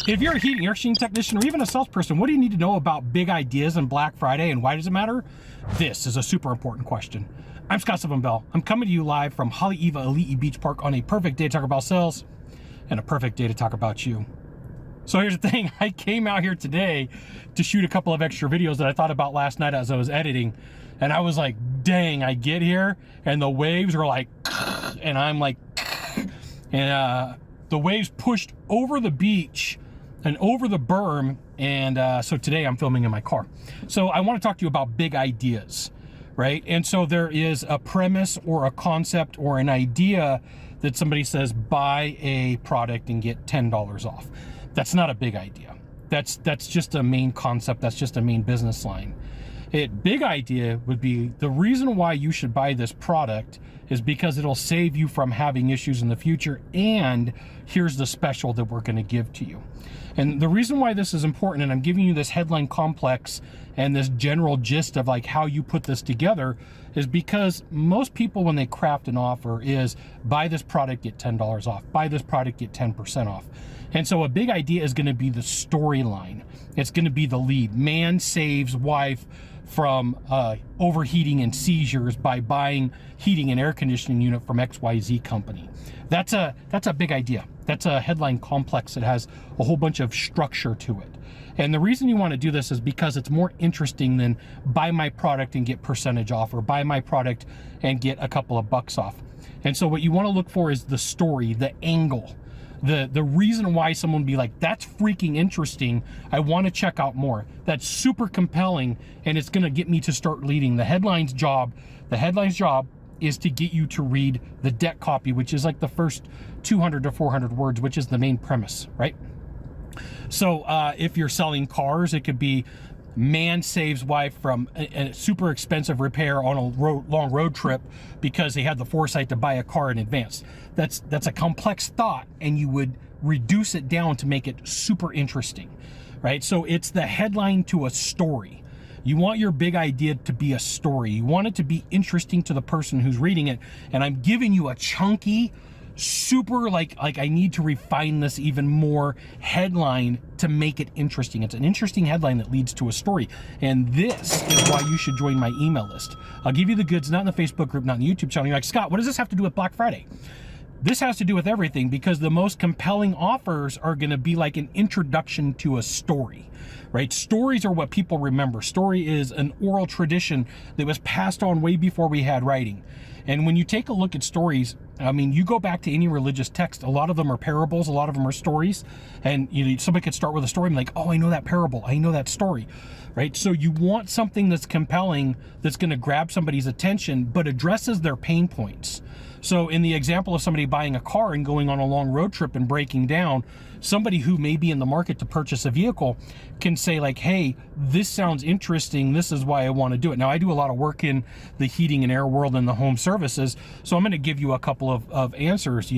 If you're a heating air conditioning technician or even a salesperson, what do you need to know about big ideas and Black Friday and why does it matter? This is a super important question. I'm Scott Bell. I'm coming to you live from Haleiwa Ali'i Beach Park on a perfect day to talk about sales and a perfect day to talk about you. So here's the thing, I came out here today to shoot a couple of extra videos that I thought about last night as I was editing. And I was like, dang, I get here and the waves are like, and I'm like, and the waves pushed over the beach and over the berm, and so today I'm filming in my car. So I want to talk to you about big ideas, right? And so there is a premise or a concept or an idea that somebody says, buy a product and get $10 off. That's not a big idea. That's just a main concept. That's just a main business line. Big idea would be the reason why you should buy this product is because it'll save you from having issues in the future, and here's the special that we're going to give to you. And the reason why this is important, and I'm giving you this headline complex and this general gist of like how you put this together, is because most people when they craft an offer is buy this product, get $10 off, buy this product, get 10% off. And so a big idea is going to be the storyline. It's going to be the lead. Man saves wife from overheating and seizures by buying heating and air conditioning unit from XYZ company. That's a big idea. That's a headline complex that has a whole bunch of structure to it. And the reason you want to do this is because it's more interesting than buy my product and get percentage off, or buy my product and get a couple of bucks off. And so what you want to look for is the story, the angle, the reason why someone would be like, that's freaking interesting, I want to check out more. That's super compelling, and it's going to get me to start leading. The headline's job is to get you to read the deck copy, which is like the first 200 to 400 words, which is the main premise, right? So if you're selling cars, it could be man saves wife from a super expensive repair on a long road trip because they had the foresight to buy a car in advance. That's a complex thought, and you would reduce it down to make it super interesting, right? So it's the headline to a story. You want your big idea to be a story. You want it to be interesting to the person who's reading it. And I'm giving you a chunky, super like I need to refine this even more headline to make it interesting. It's an interesting headline that leads to a story. And this is why you should join my email list. I'll give you the goods, not in the Facebook group, not in the YouTube channel. You're like, Scott, what does this have to do with Black Friday? This has to do with everything, because the most compelling offers are going to be like an introduction to a story, right? Stories are what people remember. Story is an oral tradition that was passed on way before we had writing. And when you take a look at stories, I mean, you go back to any religious text, a lot of them are parables, a lot of them are stories. And somebody could start with a story and be like, oh, I know that parable, I know that story, right? So you want something that's compelling, that's going to grab somebody's attention, but addresses their pain points. So in the example of somebody buying a car and going on a long road trip and breaking down, somebody who may be in the market to purchase a vehicle can say like, hey, this sounds interesting, this is why I want to do it. Now, I do a lot of work in the heating and air world and the home services, so I'm going to give you a couple of answers.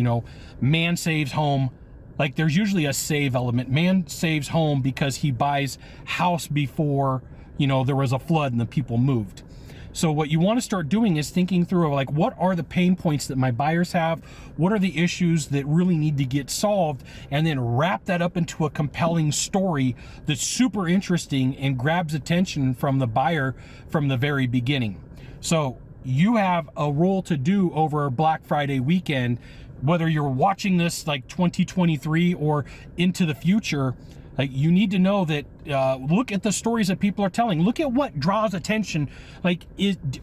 Man saves home. Like, there's usually a save element. Man saves home because he buys house before, there was a flood and the people moved. So what you want to start doing is thinking through like, what are the pain points that my buyers have? What are the issues that really need to get solved? And then wrap that up into a compelling story that's super interesting and grabs attention from the buyer from the very beginning. So you have a role to do over Black Friday weekend, whether you're watching this like 2023 or into the future. Like, you need to know that, look at the stories that people are telling. Look at what draws attention. Like,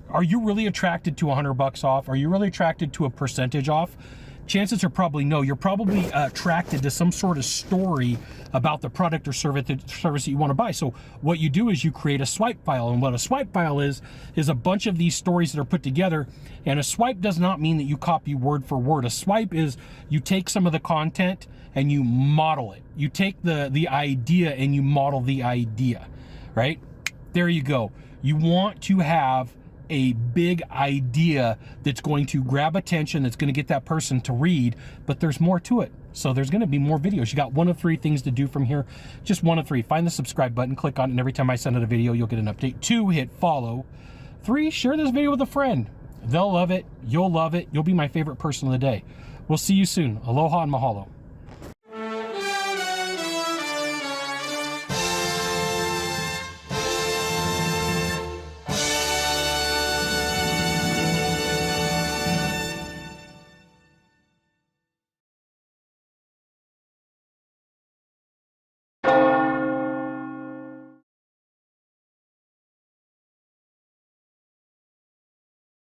are you really attracted to $100 off? Are you really attracted to a percentage off? Chances are probably no. You're probably attracted to some sort of story about the product or service that you want to buy. So what you do is you create a swipe file. And what a swipe file is a bunch of these stories that are put together. And a swipe does not mean that you copy word for word. A swipe is you take some of the content and you model it. You take the idea and you model the idea, right? There you go. You want to have a big idea that's going to grab attention, that's going to get that person to read, but there's more to it. So there's going to be more videos. You got one of three things to do from here. Just one of three. Find the subscribe button, click on it, and every time I send out a video, you'll get an update. 2, hit follow. 3, share this video with a friend. They'll love it. You'll love it. You'll be my favorite person of the day. We'll see you soon. Aloha and mahalo.